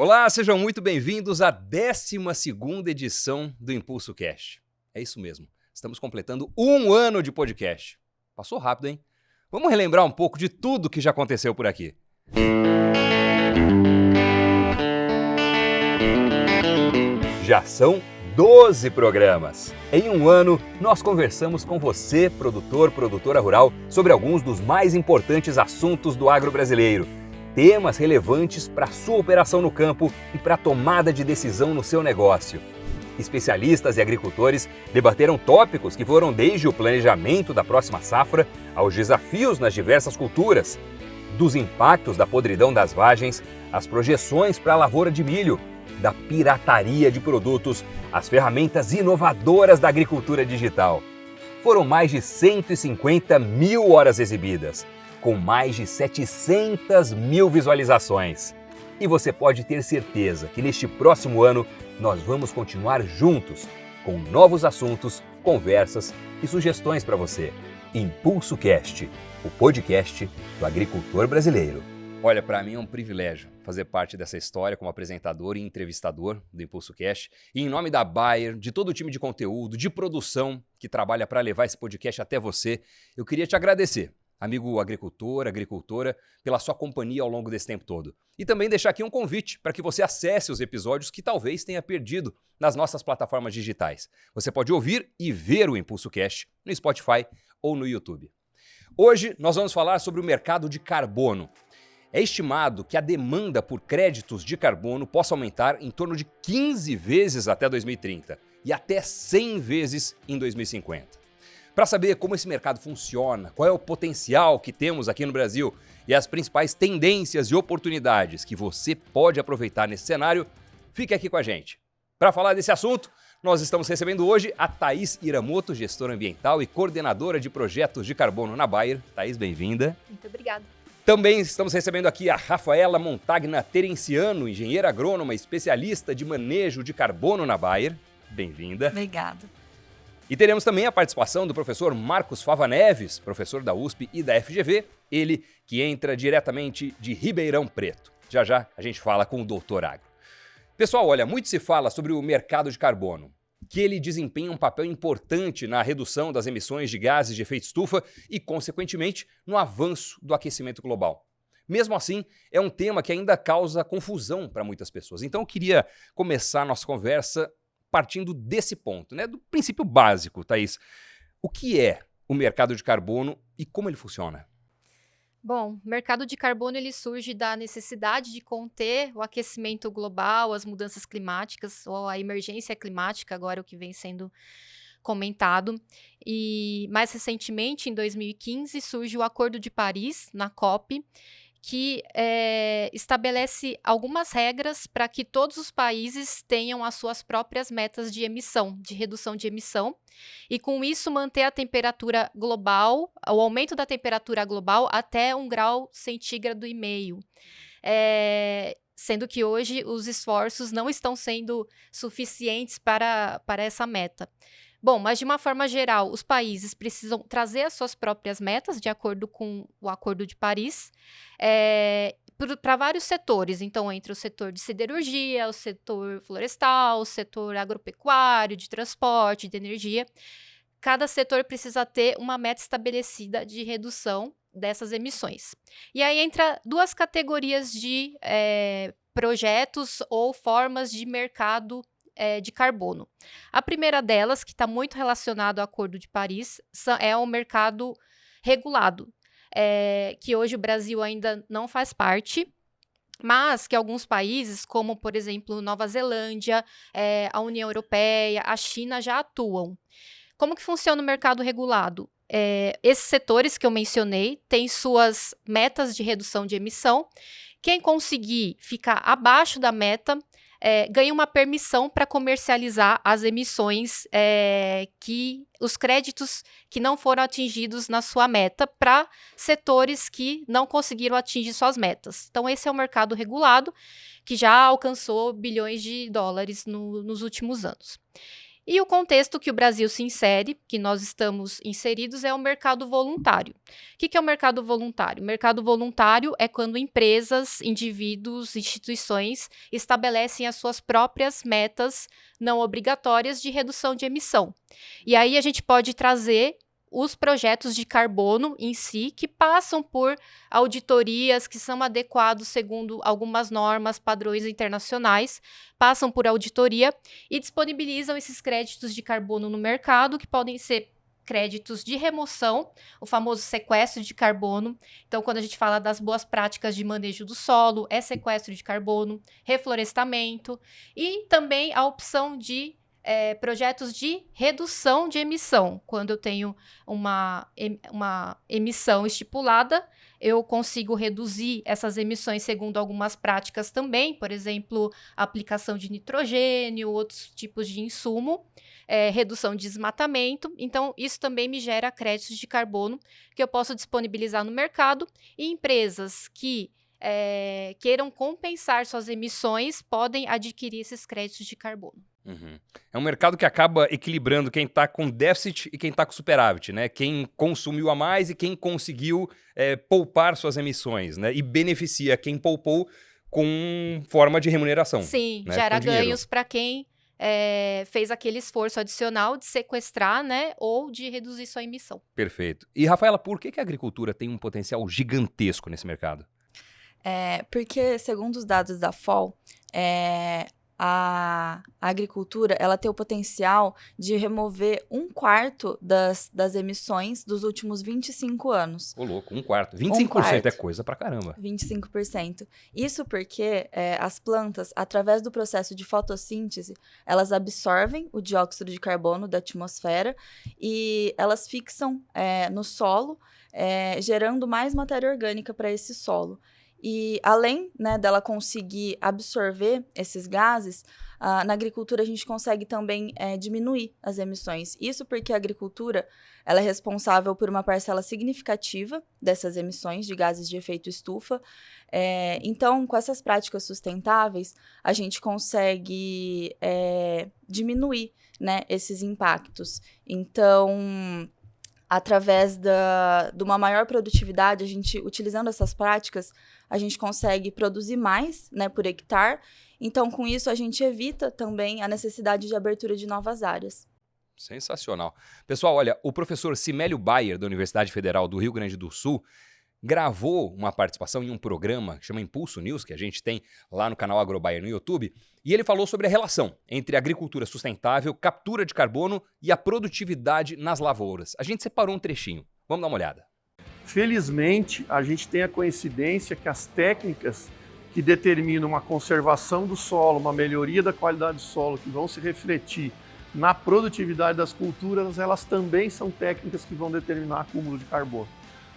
Olá, sejam muito bem-vindos à 12ª edição do Impulso Cast. É isso mesmo, estamos completando 1 ano de podcast. Passou rápido, hein? Vamos relembrar um pouco de tudo que já aconteceu por aqui. Já são 12 programas. Em 1 ano, nós conversamos com você, produtor, produtora rural, sobre alguns dos mais importantes assuntos do agro brasileiro. Temas relevantes para a sua operação no campo e para a tomada de decisão no seu negócio. Especialistas e agricultores debateram tópicos que foram desde o planejamento da próxima safra aos desafios nas diversas culturas, dos impactos da podridão das vagens, às projeções para a lavoura de milho, da pirataria de produtos, às ferramentas inovadoras da agricultura digital. Foram mais de 150 mil horas exibidas, com mais de 700 mil visualizações. E você pode ter certeza que neste próximo ano nós vamos continuar juntos, com novos assuntos, conversas e sugestões para você. Impulso Cast, o podcast do agricultor brasileiro. Olha, para mim é um privilégio fazer parte dessa história como apresentador e entrevistador do Impulso Cast. E em nome da Bayer, de todo o time de conteúdo, de produção que trabalha para levar esse podcast até você, eu queria te agradecer, amigo agricultor, agricultora, pela sua companhia ao longo desse tempo todo. E também deixar aqui um convite para que você acesse os episódios que talvez tenha perdido nas nossas plataformas digitais. Você pode ouvir e ver o Impulso Cast no Spotify ou no YouTube. Hoje nós vamos falar sobre o mercado de carbono. É estimado que a demanda por créditos de carbono possa aumentar em torno de 15 vezes até 2030 e até 100 vezes em 2050. Para saber como esse mercado funciona, qual é o potencial que temos aqui no Brasil e as principais tendências e oportunidades que você pode aproveitar nesse cenário, fique aqui com a gente. Para falar desse assunto, nós estamos recebendo hoje a Thaís Iramoto, gestora ambiental e coordenadora de projetos de carbono na Bayer. Thaís, bem-vinda. Muito obrigada. Também estamos recebendo aqui a Rafaela Montagna Terenciano, engenheira agrônoma, especialista de manejo de carbono na Bayer. Bem-vinda. Obrigada. E teremos também a participação do professor Marcos Fava Neves, professor da USP e da FGV, ele que entra diretamente de Ribeirão Preto. Já já a gente fala com o Doutor Agro. Pessoal, olha, muito se fala sobre o mercado de carbono, que ele desempenha um papel importante na redução das emissões de gases de efeito estufa e, consequentemente, no avanço do aquecimento global. Mesmo assim, é um tema que ainda causa confusão para muitas pessoas. Então eu queria começar a nossa conversa partindo desse ponto, né? Do princípio básico, Thaís. O que é o mercado de carbono e como ele funciona? Bom, o mercado de carbono ele surge da necessidade de conter o aquecimento global, as mudanças climáticas ou a emergência climática, agora o que vem sendo comentado. E mais recentemente, em 2015, surge o Acordo de Paris, na COP, que estabelece algumas regras para que todos os países tenham as suas próprias metas de emissão, de redução de emissão, e com isso manter a temperatura global, o aumento da temperatura global até 1,5 graus, sendo que hoje os esforços não estão sendo suficientes para essa meta. Bom, mas de uma forma geral, os países precisam trazer as suas próprias metas, de acordo com o Acordo de Paris, para vários setores. Então, entre o setor de siderurgia, o setor florestal, o setor agropecuário, de transporte, de energia. Cada setor precisa ter uma meta estabelecida de redução dessas emissões. E aí entra 2 categorias de projetos ou formas de mercado de carbono. A primeira delas, que está muito relacionado ao Acordo de Paris, é o mercado regulado, que hoje o Brasil ainda não faz parte, mas que alguns países, como por exemplo Nova Zelândia, a União Europeia, a China já atuam. Como que funciona o mercado regulado? Esses setores que eu mencionei têm suas metas de redução de emissão. Quem conseguir ficar abaixo da meta ganha uma permissão para comercializar as emissões, os créditos que não foram atingidos na sua meta para setores que não conseguiram atingir suas metas. Então, esse é o mercado regulado, que já alcançou bilhões de dólares nos últimos anos. E o contexto que o Brasil se insere, que nós estamos inseridos, é o mercado voluntário. O que é o mercado voluntário? O mercado voluntário é quando empresas, indivíduos, instituições estabelecem as suas próprias metas não obrigatórias de redução de emissão. E aí a gente pode trazer os projetos de carbono em si, que passam por auditorias que são adequados segundo algumas normas, padrões internacionais, passam por auditoria e disponibilizam esses créditos de carbono no mercado, que podem ser créditos de remoção, o famoso sequestro de carbono. Então, quando a gente fala das boas práticas de manejo do solo, é sequestro de carbono, reflorestamento e também a opção de projetos de redução de emissão. Quando eu tenho uma emissão estipulada, eu consigo reduzir essas emissões segundo algumas práticas também, por exemplo, aplicação de nitrogênio, outros tipos de insumo, redução de desmatamento. Então, isso também me gera créditos de carbono que eu posso disponibilizar no mercado, e empresas que queiram compensar suas emissões podem adquirir esses créditos de carbono. Uhum. É um mercado que acaba equilibrando quem está com déficit e quem está com superávit, né? Quem consumiu a mais e quem conseguiu poupar suas emissões, né? E beneficia quem poupou com forma de remuneração. Sim, né? gera ganhos para quem fez aquele esforço adicional de sequestrar, né? Ou de reduzir sua emissão. Perfeito. E, Rafaela, por que a agricultura tem um potencial gigantesco nesse mercado? Porque, segundo os dados da FAO, a agricultura ela tem o potencial de remover 1/4 das emissões dos últimos 25 anos. Ô, louco, 1/4. 25% é coisa pra caramba. 25%. Isso porque as plantas, através do processo de fotossíntese, elas absorvem o dióxido de carbono da atmosfera e elas fixam no solo, gerando mais matéria orgânica para esse solo. E além, né, dela conseguir absorver esses gases, na agricultura a gente consegue também diminuir as emissões. Isso porque a agricultura ela é responsável por uma parcela significativa dessas emissões de gases de efeito estufa. Então, com essas práticas sustentáveis, a gente consegue diminuir, né, esses impactos. Então, através de uma maior produtividade, utilizando essas práticas, a gente consegue produzir mais, né, por hectare. Então, com isso, a gente evita também a necessidade de abertura de novas áreas. Sensacional. Pessoal, olha, o professor Cimélio Bayer, da Universidade Federal do Rio Grande do Sul, gravou uma participação em um programa que chama Impulso News, que a gente tem lá no canal AgroBayer no YouTube, e ele falou sobre a relação entre a agricultura sustentável, captura de carbono e a produtividade nas lavouras. A gente separou um trechinho. Vamos dar uma olhada. Felizmente, a gente tem a coincidência que as técnicas que determinam uma conservação do solo, uma melhoria da qualidade do solo, que vão se refletir na produtividade das culturas, elas também são técnicas que vão determinar acúmulo de carbono.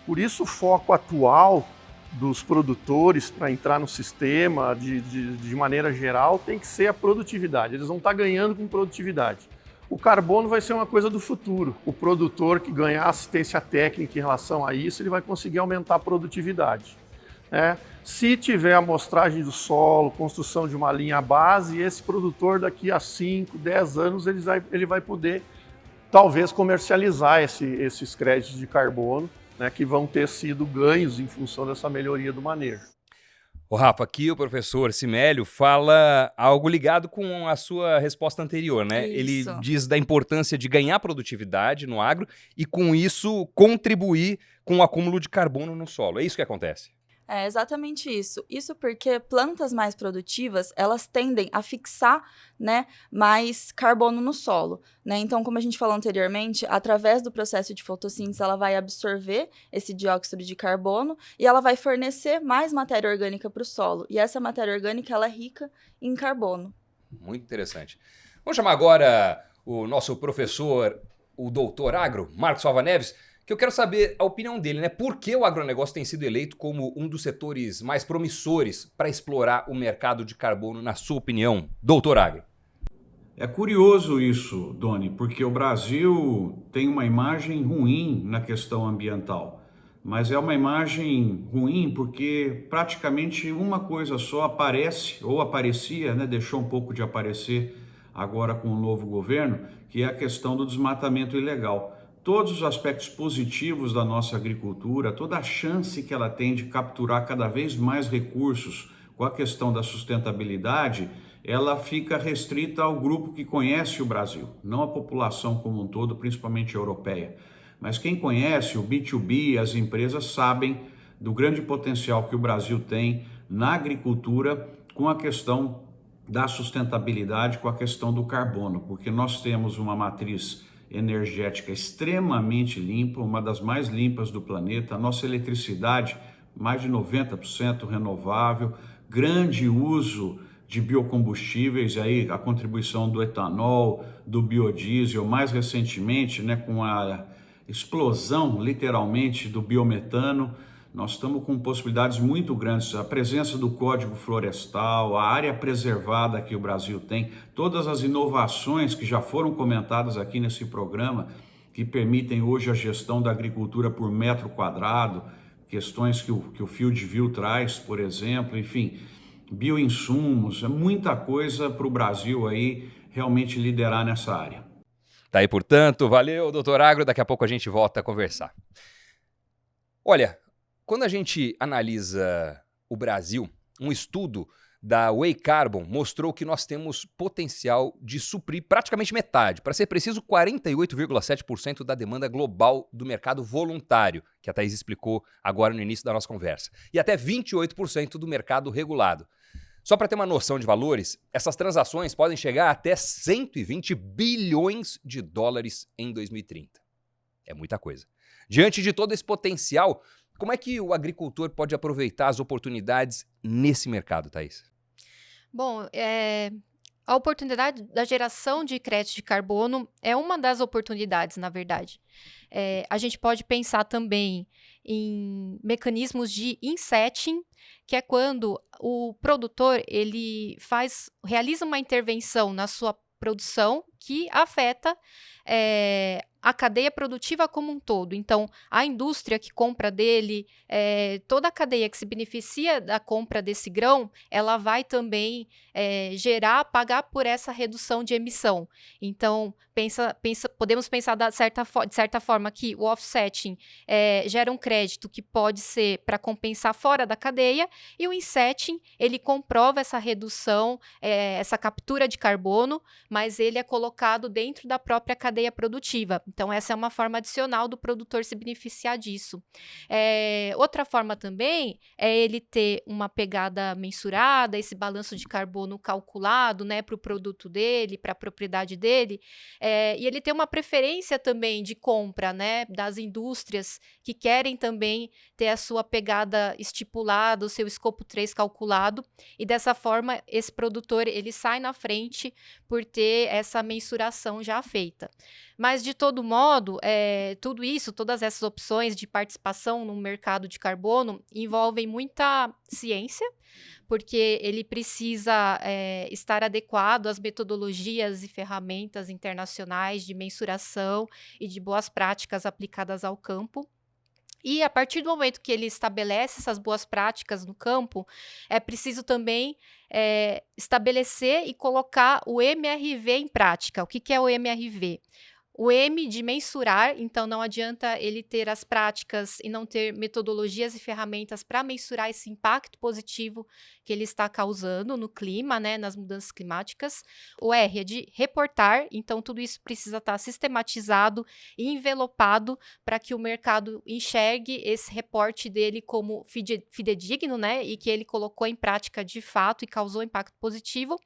Por isso, o foco atual dos produtores para entrar no sistema, de maneira geral, tem que ser a produtividade. Eles vão estar ganhando com produtividade. O carbono vai ser uma coisa do futuro. O produtor que ganhar assistência técnica em relação a isso, ele vai conseguir aumentar a produtividade. Se tiver amostragem do solo, construção de uma linha base, esse produtor daqui a 5, 10 anos, ele vai poder, talvez, comercializar esses créditos de carbono, né, que vão ter sido ganhos em função dessa melhoria do manejo. O Rafa, aqui o professor Cimélio fala algo ligado com a sua resposta anterior, né? Isso. Ele diz da importância de ganhar produtividade no agro e, com isso, contribuir com o acúmulo de carbono no solo. É isso que acontece? É exatamente isso. Isso porque plantas mais produtivas, elas tendem a fixar, né, mais carbono no solo, né? Então, como a gente falou anteriormente, através do processo de fotossíntese, ela vai absorver esse dióxido de carbono e ela vai fornecer mais matéria orgânica para o solo. E essa matéria orgânica, ela é rica em carbono. Muito interessante. Vamos chamar agora o nosso professor, o doutor agro, Marcos Fava Neves, que eu quero saber a opinião dele, né? Por que o agronegócio tem sido eleito como um dos setores mais promissores para explorar o mercado de carbono, na sua opinião, doutor agro? É curioso isso, Doni, porque o Brasil tem uma imagem ruim na questão ambiental, mas é uma imagem ruim porque praticamente uma coisa só aparece, ou aparecia, né? Deixou um pouco de aparecer agora com o novo governo, que é a questão do desmatamento ilegal. Todos os aspectos positivos da nossa agricultura, toda a chance que ela tem de capturar cada vez mais recursos com a questão da sustentabilidade, ela fica restrita ao grupo que conhece o Brasil, não a população como um todo, principalmente europeia. Mas quem conhece o B2B, as empresas sabem do grande potencial que o Brasil tem na agricultura com a questão da sustentabilidade, com a questão do carbono, porque nós temos uma matriz energética extremamente limpa, uma das mais limpas do planeta, a nossa eletricidade mais de 90% renovável, grande uso de biocombustíveis, aí a contribuição do etanol, do biodiesel, mais recentemente, né, com a explosão, literalmente, do biometano. Nós estamos com possibilidades muito grandes, a presença do Código Florestal, a área preservada que o Brasil tem, todas as inovações que já foram comentadas aqui nesse programa, que permitem hoje a gestão da agricultura por metro quadrado, questões que o Field View traz, por exemplo, enfim, bioinsumos, é muita coisa para o Brasil aí realmente liderar nessa área. Tá aí, portanto, valeu, doutor Agro, daqui a pouco a gente volta a conversar. Olha, quando a gente analisa o Brasil, um estudo da Way Carbon mostrou que nós temos potencial de suprir praticamente metade, para ser preciso, 48,7% da demanda global do mercado voluntário, que a Thaís explicou agora no início da nossa conversa, e até 28% do mercado regulado. Só para ter uma noção de valores, essas transações podem chegar até 120 bilhões de dólares em 2030. É muita coisa. Diante de todo esse potencial, como é que o agricultor pode aproveitar as oportunidades nesse mercado, Thaís? Bom, a oportunidade da geração de crédito de carbono é uma das oportunidades, na verdade. A gente pode pensar também em mecanismos de insetting, que é quando o produtor ele realiza uma intervenção na sua produção que afeta a cadeia produtiva como um todo. Então, a indústria que compra dele, toda a cadeia que se beneficia da compra desse grão, ela vai também pagar por essa redução de emissão. Então, podemos pensar de certa forma que o offsetting gera um crédito que pode ser para compensar fora da cadeia, e o insetting, ele comprova essa redução, essa captura de carbono, mas ele é colocado dentro da própria cadeia produtiva. Então, essa é uma forma adicional do produtor se beneficiar disso. Outra forma também é ele ter uma pegada mensurada, esse balanço de carbono calculado, né, para o produto dele, para a propriedade dele, e ele ter uma preferência também de compra, né, das indústrias que querem também ter a sua pegada estipulada, o seu escopo 3 calculado, e dessa forma esse produtor ele sai na frente por ter essa mensuração já feita. Mas, de todo modo, tudo isso, todas essas opções de participação no mercado de carbono envolvem muita ciência, porque ele precisa estar adequado às metodologias e ferramentas internacionais de mensuração e de boas práticas aplicadas ao campo. E, a partir do momento que ele estabelece essas boas práticas no campo, é preciso também estabelecer e colocar o MRV em prática. O que é o MRV? O M de mensurar, então não adianta ele ter as práticas e não ter metodologias e ferramentas para mensurar esse impacto positivo que ele está causando no clima, né, nas mudanças climáticas. O R é de reportar, então tudo isso precisa estar sistematizado e envelopado para que o mercado enxergue esse reporte dele como fidedigno, né, e que ele colocou em prática de fato e causou impacto positivo.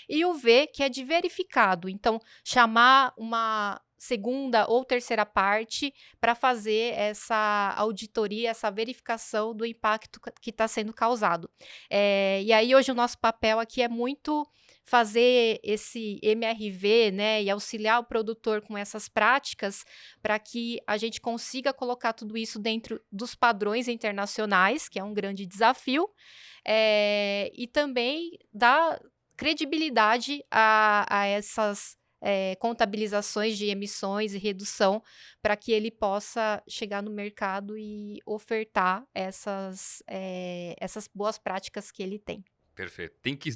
E o V, que é de verificado, então chamar uma segunda ou terceira parte para fazer essa auditoria, essa verificação do impacto que está sendo causado. E aí hoje o nosso papel aqui é muito fazer esse MRV, né, e auxiliar o produtor com essas práticas para que a gente consiga colocar tudo isso dentro dos padrões internacionais, que é um grande desafio, e também dar credibilidade a essas contabilizações de emissões e redução para que ele possa chegar no mercado e ofertar essas boas práticas que ele tem. Perfeito. Tem que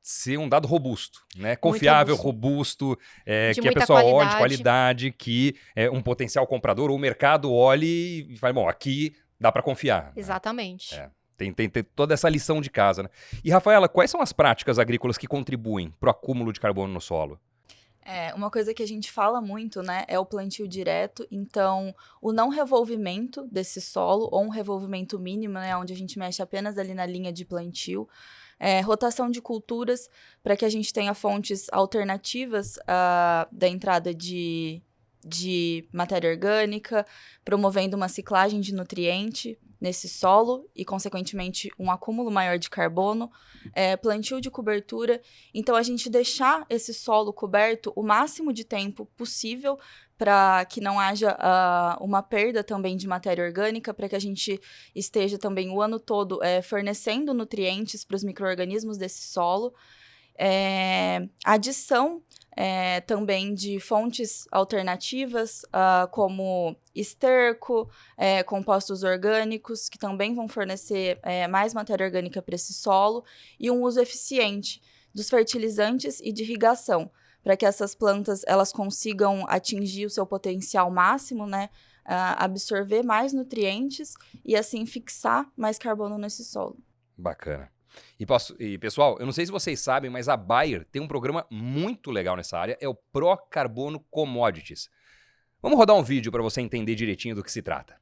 ser um dado robusto, né? Confiável, robusto, De que a muita pessoa olhe de qualidade. qualidade, que um potencial comprador ou o mercado olhe e fale, bom, aqui dá para confiar. Né? Exatamente. Tem toda essa lição de casa, né? E, Rafaela, quais são as práticas agrícolas que contribuem para o acúmulo de carbono no solo? Uma coisa que a gente fala muito, né, é o plantio direto. Então, o não revolvimento desse solo, ou um revolvimento mínimo, né, onde a gente mexe apenas ali na linha de plantio. Rotação de culturas, para que a gente tenha fontes alternativas da entrada de matéria orgânica, promovendo uma ciclagem de nutriente nesse solo e, consequentemente, um acúmulo maior de carbono, plantio de cobertura. Então, a gente deixar esse solo coberto o máximo de tempo possível para que não haja uma perda também de matéria orgânica, para que a gente esteja também o ano todo fornecendo nutrientes para os micro-organismos desse solo. Adição também de fontes alternativas, como esterco, compostos orgânicos, que também vão fornecer mais matéria orgânica para esse solo, e um uso eficiente dos fertilizantes e de irrigação, para que essas plantas elas consigam atingir o seu potencial máximo, né? Absorver mais nutrientes e, assim, fixar mais carbono nesse solo. Bacana. E, pessoal, eu não sei se vocês sabem, mas a Bayer tem um programa muito legal nessa área, é o Pro Carbono Commodities. Vamos rodar um vídeo para você entender direitinho do que se trata.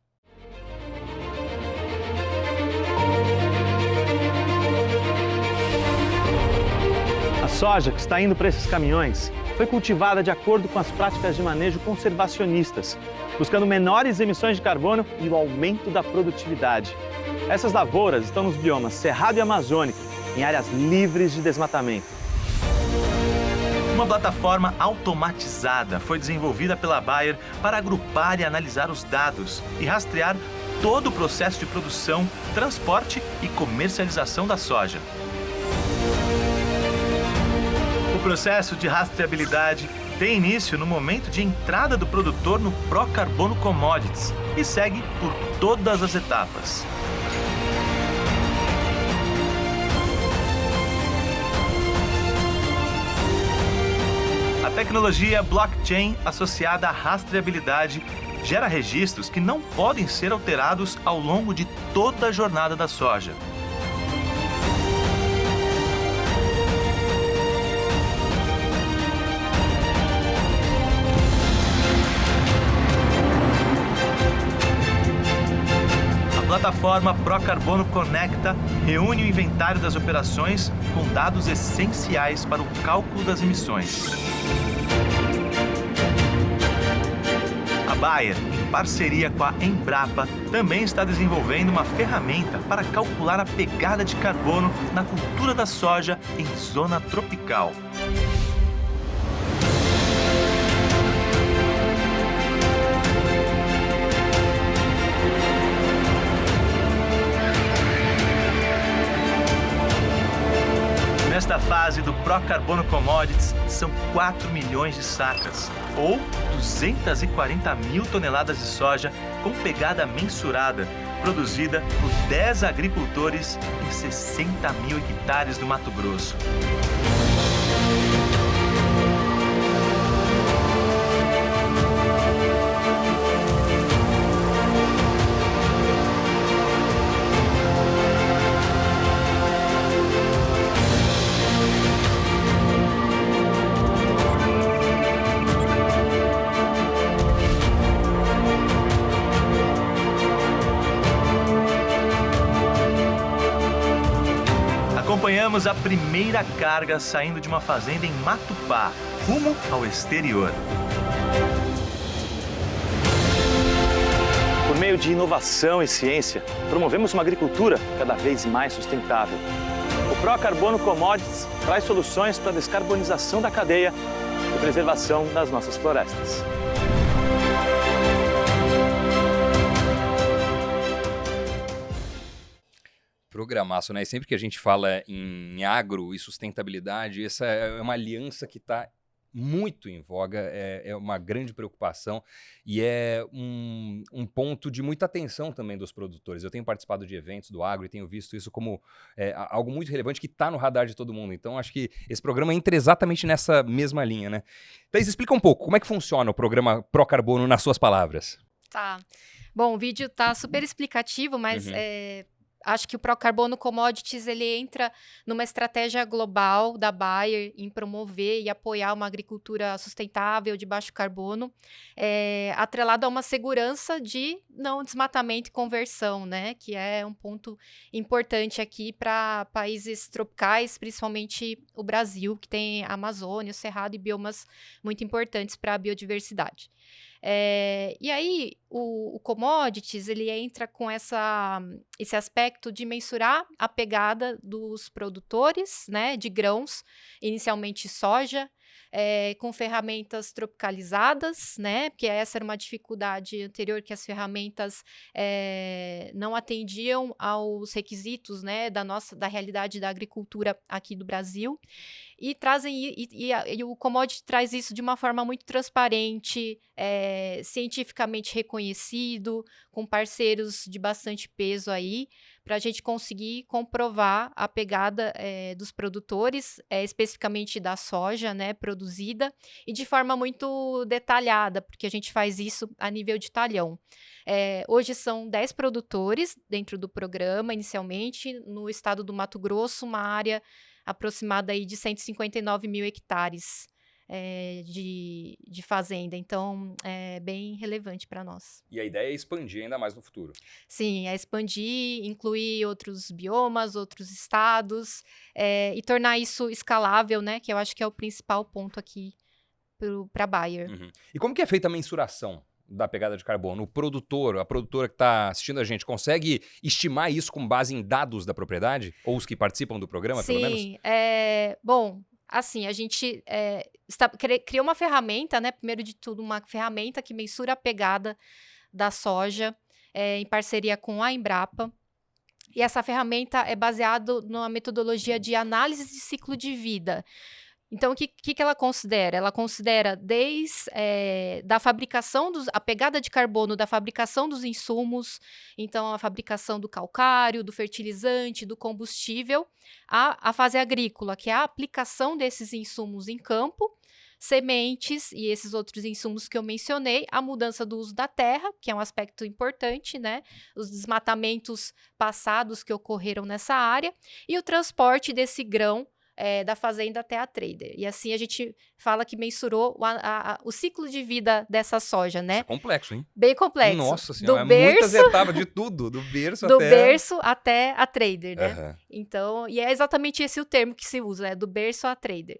A soja que está indo para esses caminhões foi cultivada de acordo com as práticas de manejo conservacionistas, buscando menores emissões de carbono e o aumento da produtividade. Essas lavouras estão nos biomas Cerrado e Amazônico, em áreas livres de desmatamento. Uma plataforma automatizada foi desenvolvida pela Bayer para agrupar e analisar os dados e rastrear todo o processo de produção, transporte e comercialização da soja. O processo de rastreabilidade tem início no momento de entrada do produtor no Pro Carbono Commodities e segue por todas as etapas. A tecnologia blockchain associada à rastreabilidade gera registros que não podem ser alterados ao longo de toda a jornada da soja. A plataforma Pro Carbono Conecta reúne o inventário das operações com dados essenciais para o cálculo das emissões. A Bayer, em parceria com a Embrapa, também está desenvolvendo uma ferramenta para calcular a pegada de carbono na cultura da soja em zona tropical. Nesta fase do Pro Carbono Commodities, são 4 milhões de sacas, ou 240 mil toneladas de soja com pegada mensurada, produzida por 10 agricultores em 60 mil hectares do Mato Grosso. Acompanhamos a primeira carga saindo de uma fazenda em Matupá, rumo ao exterior. Por meio de inovação e ciência, promovemos uma agricultura cada vez mais sustentável. O Pro Carbono Commodities traz soluções para a descarbonização da cadeia e preservação das nossas florestas. Programaço, né? E sempre que a gente fala em agro e sustentabilidade, essa é uma aliança que está muito em voga, é uma grande preocupação e é um ponto de muita atenção também dos produtores. Eu tenho participado de eventos do agro e tenho visto isso como algo muito relevante que está no radar de todo mundo. Então, acho que esse programa entra exatamente nessa mesma linha, né? Thaís, explica um pouco, como é que funciona o programa Procarbono nas suas palavras? Tá. Bom, o vídeo tá super explicativo, mas acho que o Procarbono Commodities ele entra numa estratégia global da Bayer em promover e apoiar uma agricultura sustentável de baixo carbono, atrelado a uma segurança de não desmatamento e conversão, né? Que é um ponto importante aqui para países tropicais, principalmente o Brasil, que tem a Amazônia, o Cerrado e biomas muito importantes para a biodiversidade. E aí, o commodities, ele entra com esse aspecto de mensurar a pegada dos produtores, né, de grãos, inicialmente soja, com ferramentas tropicalizadas, né, porque essa era uma dificuldade anterior, que as ferramentas não atendiam aos requisitos, né, da realidade da agricultura aqui do Brasil. E o commodity traz isso de uma forma muito transparente, cientificamente reconhecido, com parceiros de bastante peso aí, para a gente conseguir comprovar a pegada dos produtores, especificamente da soja, né, produzida, e de forma muito detalhada, porque a gente faz isso a nível de talhão. Hoje são 10 produtores dentro do programa, inicialmente, no estado do Mato Grosso, uma área aproximada aí de 159 mil hectares de fazenda. Então, é bem relevante para nós. E a ideia é expandir ainda mais no futuro. Sim, é expandir, incluir outros biomas, outros estados, e tornar isso escalável, né? Que eu acho que é o principal ponto aqui para a Bayer. E como que é feita a mensuração da pegada de carbono? O produtor, a produtora que está assistindo a gente, consegue estimar isso com base em dados da propriedade? Ou os que participam do programa, pelo menos? Sim, bom, assim, a gente criou uma ferramenta, né? Primeiro de tudo, uma ferramenta que mensura a pegada da soja em parceria com a Embrapa. E essa ferramenta é baseada numa metodologia de análise de ciclo de vida. Então, o que ela considera? Ela considera desde da fabricação, a pegada de carbono da fabricação dos insumos, então a fabricação do calcário, do fertilizante, do combustível, a fase agrícola, que é a aplicação desses insumos em campo, sementes e esses outros insumos que eu mencionei, a mudança do uso da terra, que é um aspecto importante, né? Os desmatamentos passados que ocorreram nessa área, e o transporte desse grão da fazenda até a trader. E assim a gente fala que mensurou o ciclo de vida dessa soja, né? Isso é complexo, hein? Bem complexo. Nossa senhora, muitas etapas de tudo, do berço do até... berço até a trader, né? Uhum. Então, e é exatamente esse o termo que se usa, né? Do berço a trader.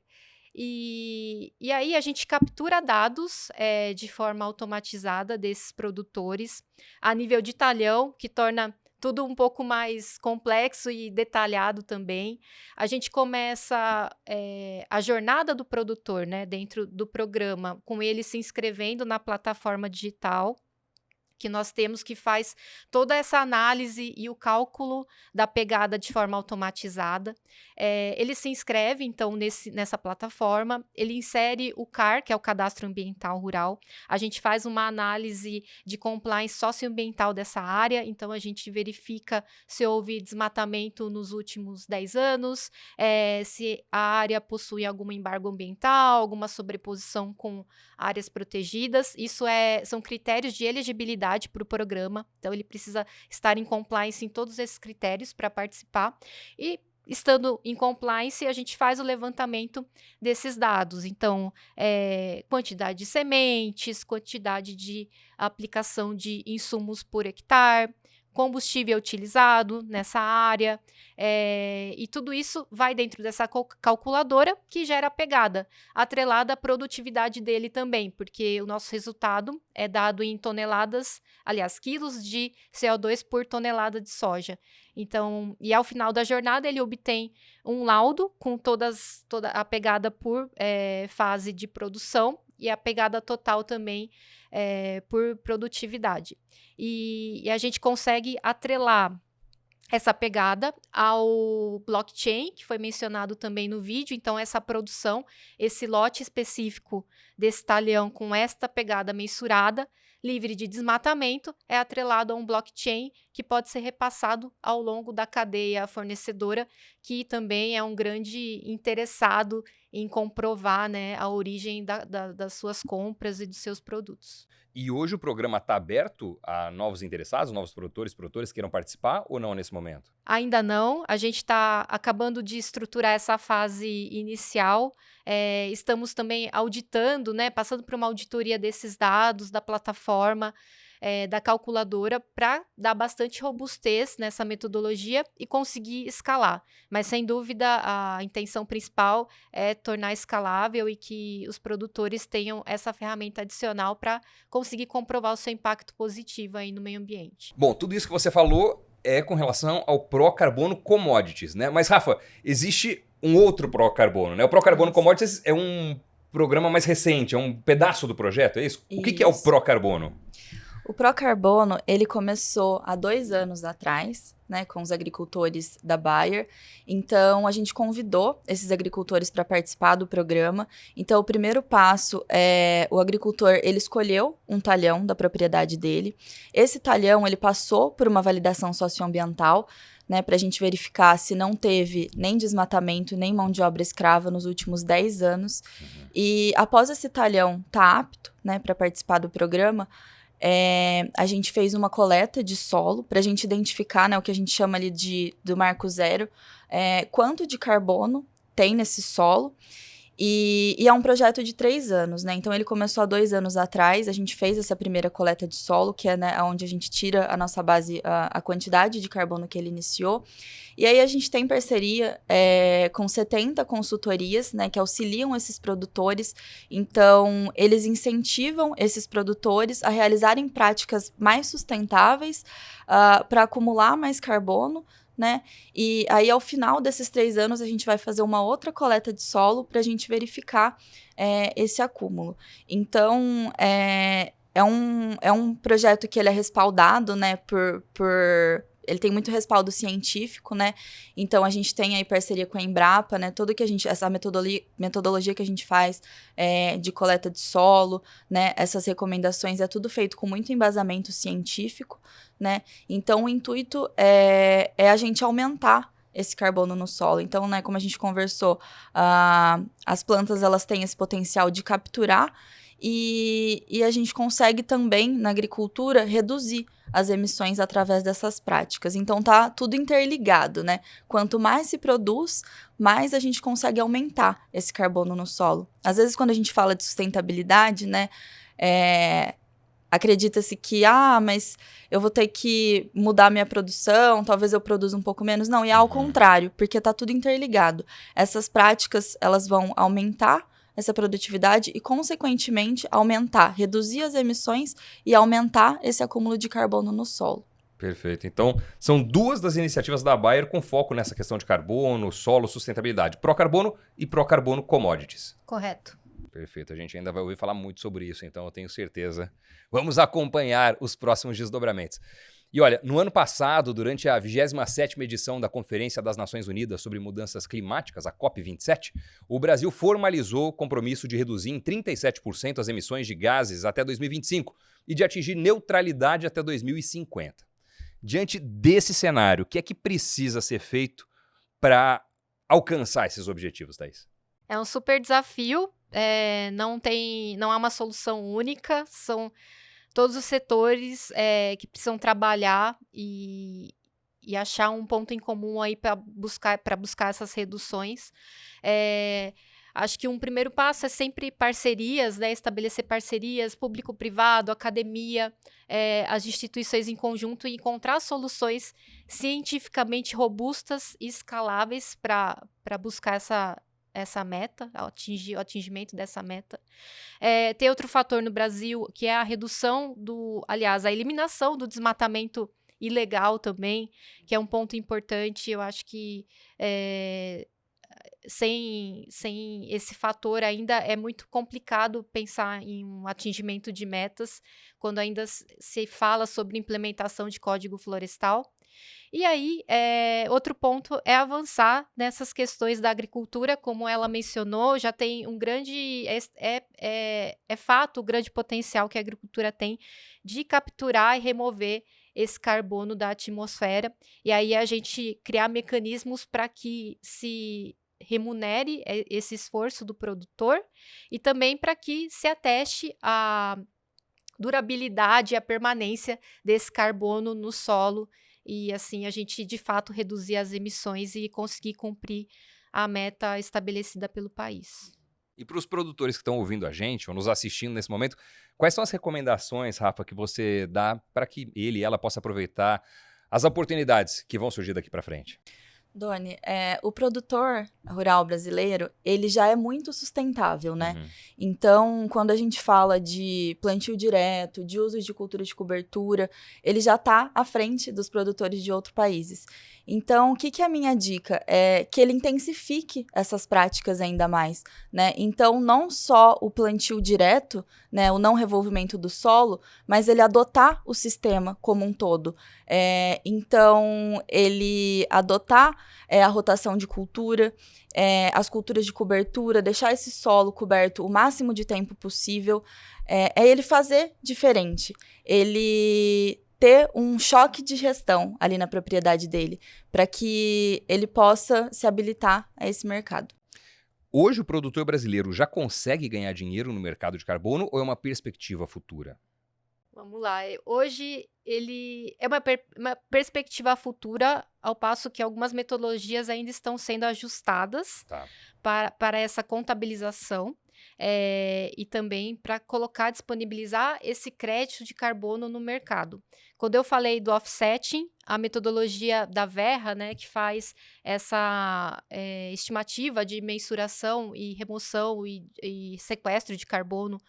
E aí a gente captura dados de forma automatizada desses produtores a nível de talhão, que torna tudo um pouco mais complexo e detalhado também. A gente começa a jornada do produtor, né, dentro do programa, com ele se inscrevendo na plataforma digital que nós temos, que faz toda essa análise e o cálculo da pegada de forma automatizada. Ele se inscreve, então, nessa plataforma, ele insere o CAR, que é o Cadastro Ambiental Rural. A gente faz uma análise de compliance socioambiental dessa área, então a gente verifica se houve desmatamento nos últimos 10 anos, se a área possui algum embargo ambiental, alguma sobreposição com áreas protegidas. Isso são critérios de elegibilidade para o programa, então ele precisa estar em compliance em todos esses critérios para participar, e estando em compliance, a gente faz o levantamento desses dados, então quantidade de sementes, quantidade de aplicação de insumos por hectare, combustível utilizado nessa área, e tudo isso vai dentro dessa calculadora que gera a pegada, atrelada à produtividade dele também, porque o nosso resultado é dado em quilos de CO2 por tonelada de soja. Então, e ao final da jornada ele obtém um laudo com toda a pegada por fase de produção e a pegada total também por produtividade. E a gente consegue atrelar essa pegada ao blockchain, que foi mencionado também no vídeo. Então, essa produção, esse lote específico desse talhão com esta pegada mensurada, livre de desmatamento, é atrelado a um blockchain que pode ser repassado ao longo da cadeia fornecedora, que também é um grande interessado em comprovar, né, a origem das suas compras e dos seus produtos. E hoje o programa está aberto a novos interessados, novos produtores queiram participar ou não nesse momento? Ainda não, a gente está acabando de estruturar essa fase inicial. Estamos também auditando, né, passando por uma auditoria desses dados, da plataforma, da calculadora, para dar bastante robustez nessa metodologia e conseguir escalar. Mas, sem dúvida, a intenção principal é tornar escalável e que os produtores tenham essa ferramenta adicional para conseguir comprovar o seu impacto positivo aí no meio ambiente. Bom, tudo isso que você falou é com relação ao Procarbono Commodities, né? Mas, Rafa, existe um outro Procarbono, né? O Procarbono Commodities é um programa mais recente, é um pedaço do projeto, é isso? O que é o Procarbono? O Procarbono, ele começou há 2 anos atrás, né, com os agricultores da Bayer. Então, a gente convidou esses agricultores para participar do programa. Então, o primeiro passo é o agricultor, ele escolheu um talhão da propriedade dele. Esse talhão, ele passou por uma validação socioambiental, né, para a gente verificar se não teve nem desmatamento, nem mão de obra escrava nos últimos 10 anos. E após esse talhão estar apto, né, para participar do programa, a gente fez uma coleta de solo para a gente identificar, né, o que a gente chama ali do marco zero, quanto de carbono tem nesse solo. E é um projeto de 3 anos, né? Então, ele começou há 2 anos atrás. A gente fez essa primeira coleta de solo, que é, né, onde a gente tira a nossa base, a quantidade de carbono que ele iniciou. E aí, a gente tem parceria com 70 consultorias, né, que auxiliam esses produtores. Então, eles incentivam esses produtores a realizarem práticas mais sustentáveis para acumular mais carbono, né? E aí, ao final desses 3 anos, a gente vai fazer uma outra coleta de solo para a gente verificar esse acúmulo. Então, é um projeto que ele é respaldado, né, ele tem muito respaldo científico, né? Então, a gente tem aí parceria com a Embrapa, né? Essa metodologia que a gente faz de coleta de solo, né? Essas recomendações é tudo feito com muito embasamento científico, né? Então, o intuito é a gente aumentar esse carbono no solo. Então, né, como a gente conversou, as plantas, elas têm esse potencial de capturar e a gente consegue também, na agricultura, reduzir as emissões através dessas práticas. Então, tá tudo interligado, né? Quanto mais se produz, mais a gente consegue aumentar esse carbono no solo. Às vezes, quando a gente fala de sustentabilidade, né, acredita-se que, mas eu vou ter que mudar minha produção, talvez eu produza um pouco menos. Não, e é ao contrário, porque tá tudo interligado. Essas práticas, elas vão aumentar essa produtividade e, consequentemente, reduzir as emissões e aumentar esse acúmulo de carbono no solo. Perfeito. Então, são 2 das iniciativas da Bayer com foco nessa questão de carbono, solo, sustentabilidade. Procarbono e Procarbono Commodities. Correto. Perfeito. A gente ainda vai ouvir falar muito sobre isso, então eu tenho certeza. Vamos acompanhar os próximos desdobramentos. E olha, no ano passado, durante a 27ª edição da Conferência das Nações Unidas sobre Mudanças Climáticas, a COP27, o Brasil formalizou o compromisso de reduzir em 37% as emissões de gases até 2025 e de atingir neutralidade até 2050. Diante desse cenário, o que é que precisa ser feito para alcançar esses objetivos, Thaís? É um super desafio, não há uma solução única, são todos os setores que precisam trabalhar e achar um ponto em comum aí para buscar essas reduções. Acho que um primeiro passo é sempre parcerias, né? Estabelecer parcerias público-privado, academia, as instituições em conjunto e encontrar soluções cientificamente robustas e escaláveis para buscar essa meta, o atingimento dessa meta. Tem outro fator no Brasil, que é a a eliminação do desmatamento ilegal também, que é um ponto importante. Eu acho que sem esse fator ainda é muito complicado pensar em um atingimento de metas, quando ainda se fala sobre implementação de código florestal. E aí, outro ponto é avançar nessas questões da agricultura, como ela mencionou, já tem um grande, é fato o grande potencial que a agricultura tem de capturar e remover esse carbono da atmosfera, e aí a gente criar mecanismos para que se remunere esse esforço do produtor e também para que se ateste a durabilidade e a permanência desse carbono no solo e assim a gente de fato reduzir as emissões e conseguir cumprir a meta estabelecida pelo país. E para os produtores que estão ouvindo a gente ou nos assistindo nesse momento, quais são as recomendações, Rafa, que você dá para que ele e ela possa aproveitar as oportunidades que vão surgir daqui para frente? Doni, o produtor rural brasileiro, ele já é muito sustentável, né? Uhum. Então, quando a gente fala de plantio direto, de uso de cultura de cobertura, ele já está à frente dos produtores de outros países. Então, o que é a minha dica? É que ele intensifique essas práticas ainda mais, né? Então, não só o plantio direto, né, o não revolvimento do solo, mas ele adotar o sistema como um todo. Então, ele adotar a rotação de cultura, as culturas de cobertura, deixar esse solo coberto o máximo de tempo possível, é ele fazer diferente, ele ter um choque de gestão ali na propriedade dele, para que ele possa se habilitar a esse mercado. Hoje o produtor brasileiro já consegue ganhar dinheiro no mercado de carbono ou é uma perspectiva futura? Vamos lá. Hoje ele é uma perspectiva futura, ao passo que algumas metodologias ainda estão sendo ajustadas Tá. para essa contabilização e também para disponibilizar esse crédito de carbono no mercado. Quando eu falei do offsetting, a metodologia da Verra, né, que faz essa estimativa de mensuração e remoção e sequestro de carbono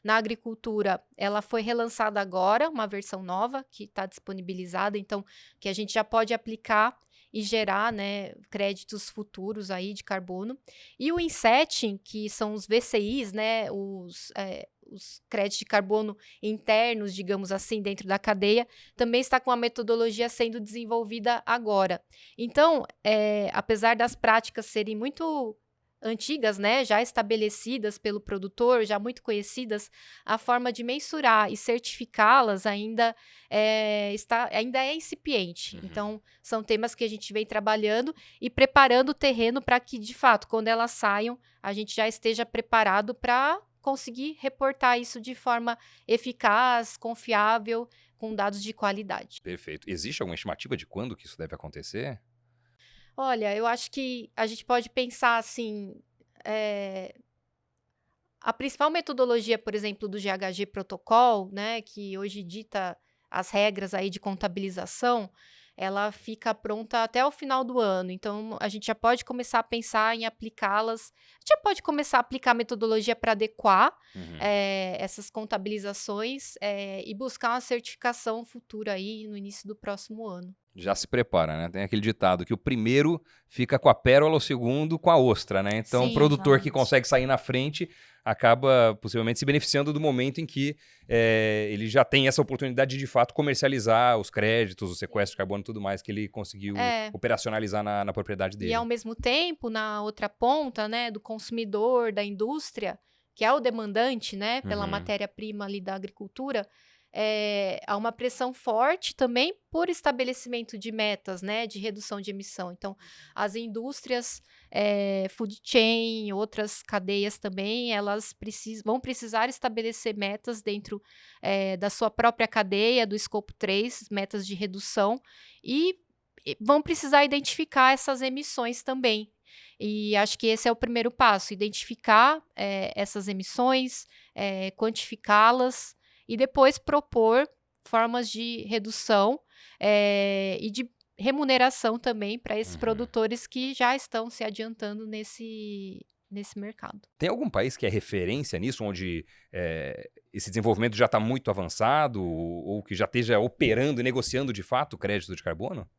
na agricultura, ela foi relançada agora, uma versão nova que está disponibilizada, então que a gente já pode aplicar e gerar, né, créditos futuros aí de carbono. E o insetting, que são os VCIs, né, os créditos de carbono internos, digamos assim, dentro da cadeia, também está com a metodologia sendo desenvolvida agora. Então, apesar das práticas serem muito antigas, né, já estabelecidas pelo produtor, já muito conhecidas, a forma de mensurar e certificá-las ainda é incipiente. Uhum. Então, são temas que a gente vem trabalhando e preparando o terreno para que, de fato, quando elas saiam, a gente já esteja preparado para conseguir reportar isso de forma eficaz, confiável, com dados de qualidade. Perfeito. Existe alguma estimativa de quando que isso deve acontecer? Olha, eu acho que a gente pode pensar assim, a principal metodologia, por exemplo, do GHG Protocol, né, que hoje dita as regras aí de contabilização, ela fica pronta até o final do ano. Então, a gente já pode começar a pensar em aplicá-las. A gente já pode começar a aplicar a metodologia para adequar essas contabilizações e buscar uma certificação futura aí no início do próximo ano. Já se prepara, né? Tem aquele ditado que o primeiro fica com a pérola, o segundo com a ostra, né? Então, Sim, o produtor que exatamente. consegue sair na frente acaba possivelmente se beneficiando do momento em que ele já tem essa oportunidade de fato comercializar os créditos, o sequestro de carbono e tudo mais que ele conseguiu operacionalizar na propriedade dele. E ao mesmo tempo, na outra ponta, né, do consumidor, da indústria, que é o demandante, né, pela matéria-prima ali da agricultura, há uma pressão forte também por estabelecimento de metas, né, de redução de emissão. Então, as indústrias, food chain, outras cadeias também, elas vão precisar estabelecer metas dentro da sua própria cadeia, do escopo 3, metas de redução, e vão precisar identificar essas emissões também. E acho que esse é o primeiro passo, identificar essas emissões, quantificá-las, e depois propor formas de redução e de remuneração também para esses produtores que já estão se adiantando nesse mercado. Tem algum país que é referência nisso, onde esse desenvolvimento já está muito avançado ou que já esteja operando e negociando de fato o crédito de carbono?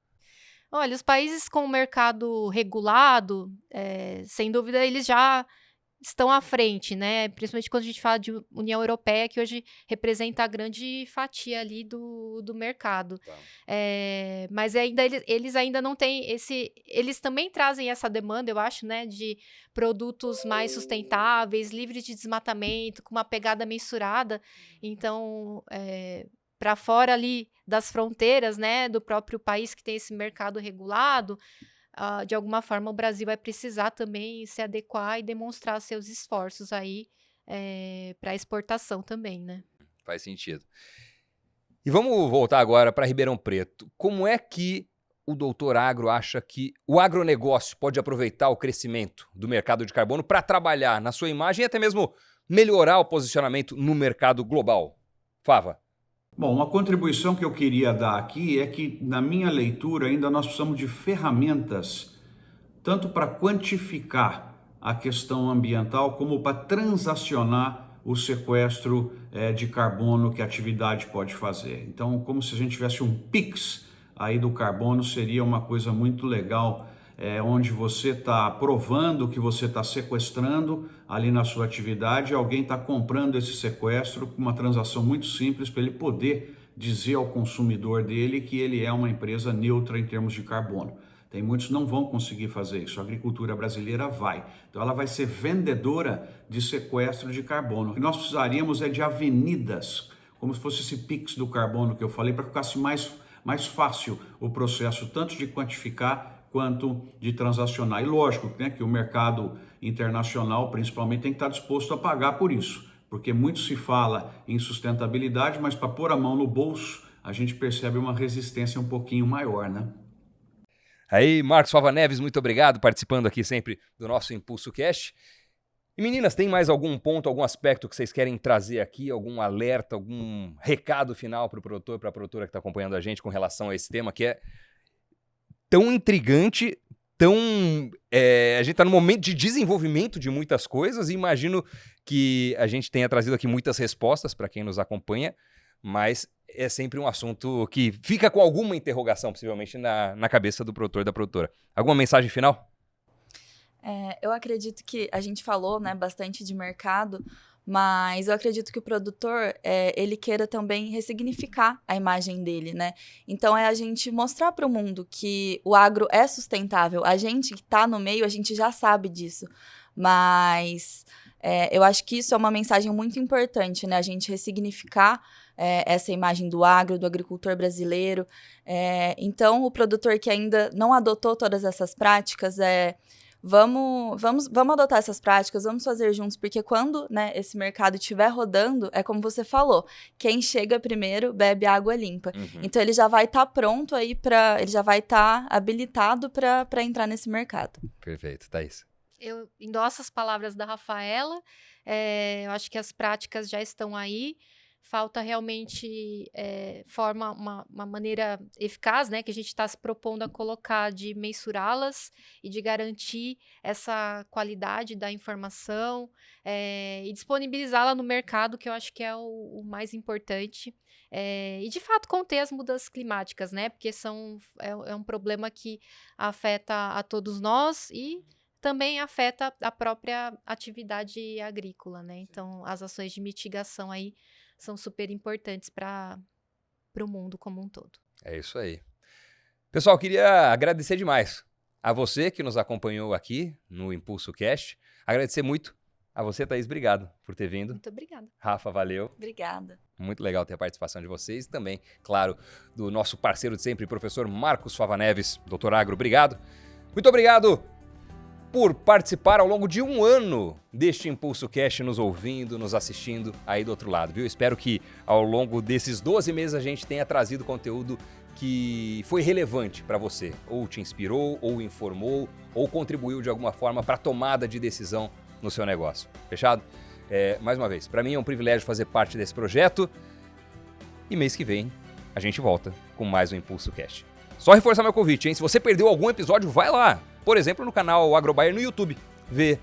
Olha, os países com o mercado regulado, sem dúvida, eles já estão à frente, né? Principalmente quando a gente fala de União Europeia, que hoje representa a grande fatia ali do mercado. Tá. Mas ainda eles ainda não têm esse... Eles também trazem essa demanda, eu acho, né? De produtos mais sustentáveis, livres de desmatamento, com uma pegada mensurada. Então, para fora ali das fronteiras, né? Do próprio país que tem esse mercado regulado, de alguma forma o Brasil vai precisar também se adequar e demonstrar seus esforços aí para exportação também, né? Faz sentido. E vamos voltar agora para Ribeirão Preto. Como é que o Doutor Agro acha que o agronegócio pode aproveitar o crescimento do mercado de carbono para trabalhar na sua imagem e até mesmo melhorar o posicionamento no mercado global? Fava. Bom, uma contribuição que eu queria dar aqui é que, na minha leitura, ainda nós precisamos de ferramentas, tanto para quantificar a questão ambiental, como para transacionar o sequestro de carbono que a atividade pode fazer. Então, como se a gente tivesse um PIX aí do carbono, seria uma coisa muito legal, onde você está provando que você está sequestrando ali na sua atividade, alguém está comprando esse sequestro com uma transação muito simples para ele poder dizer ao consumidor dele que ele é uma empresa neutra em termos de carbono. Tem muitos que não vão conseguir fazer isso, a agricultura brasileira vai. Então ela vai ser vendedora de sequestro de carbono. O que nós precisaríamos é de avenidas, como se fosse esse PIX do carbono que eu falei, para que ficasse mais fácil o processo, tanto de quantificar quanto de transacionar. E lógico, né, que o mercado internacional, principalmente, tem que estar disposto a pagar por isso, porque muito se fala em sustentabilidade, mas para pôr a mão no bolso, a gente percebe uma resistência um pouquinho maior, né? Aí, Marcos Fava Neves, muito obrigado, participando aqui sempre do nosso Impulso Cast. E meninas, tem mais algum ponto, algum aspecto que vocês querem trazer aqui, algum alerta, algum recado final para o produtor, para a produtora que está acompanhando a gente com relação a esse tema que é tão intrigante, a gente está no momento de desenvolvimento de muitas coisas e imagino que a gente tenha trazido aqui muitas respostas para quem nos acompanha, mas é sempre um assunto que fica com alguma interrogação, possivelmente, na cabeça do produtor e da produtora. Alguma mensagem final? Eu acredito que a gente falou, né, bastante de mercado, mas eu acredito que o produtor, ele queira também ressignificar a imagem dele, né? Então, a gente mostrar para o mundo que o agro é sustentável. A gente que está no meio, a gente já sabe disso. Mas eu acho que isso é uma mensagem muito importante, né? A gente ressignificar essa imagem do agro, do agricultor brasileiro. Então, o produtor que ainda não adotou todas essas práticas, Vamos adotar essas práticas, vamos fazer juntos, porque quando, né, esse mercado estiver rodando, é como você falou, quem chega primeiro bebe água limpa. Uhum. Então ele já vai estar pronto aí ele já vai estar habilitado para entrar nesse mercado. Perfeito, Thaís. Eu endosso as palavras da Rafaela, eu acho que as práticas já estão aí. Falta realmente uma maneira eficaz, né, que a gente está se propondo a colocar, de mensurá-las e de garantir essa qualidade da informação e disponibilizá-la no mercado, que eu acho que é o mais importante. E, de fato, conter as mudanças climáticas, né, porque é um problema que afeta a todos nós e também afeta a própria atividade agrícola, né? Então, as ações de mitigação aí são super importantes para o mundo como um todo. É isso aí. Pessoal, queria agradecer demais a você que nos acompanhou aqui no Impulso Cast. Agradecer muito a você, Thaís. Obrigado por ter vindo. Muito obrigada. Rafa, valeu. Obrigada. Muito legal ter a participação de vocês e também, claro, do nosso parceiro de sempre, professor Marcos Fava Neves, Doutor Agro. Obrigado. Muito obrigado por participar ao longo de um ano deste Impulso Cast, nos ouvindo, nos assistindo aí do outro lado, viu? Espero que ao longo desses 12 meses a gente tenha trazido conteúdo que foi relevante para você, ou te inspirou, ou informou, ou contribuiu de alguma forma para a tomada de decisão no seu negócio. Fechado? Mais uma vez, para mim é um privilégio fazer parte desse projeto e mês que vem a gente volta com mais um Impulso Cast. Só reforçar meu convite, hein? Se você perdeu algum episódio, vai lá! Por exemplo, no canal AgroBuyer no YouTube, ver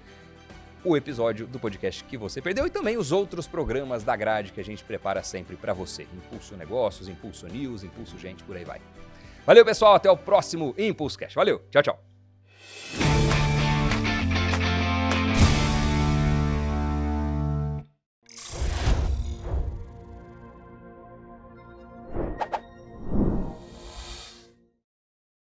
o episódio do podcast que você perdeu e também os outros programas da grade que a gente prepara sempre para você. Impulso Negócios, Impulso News, Impulso Gente, por aí vai. Valeu, pessoal, até o próximo Impulso Cast. Valeu, tchau, tchau.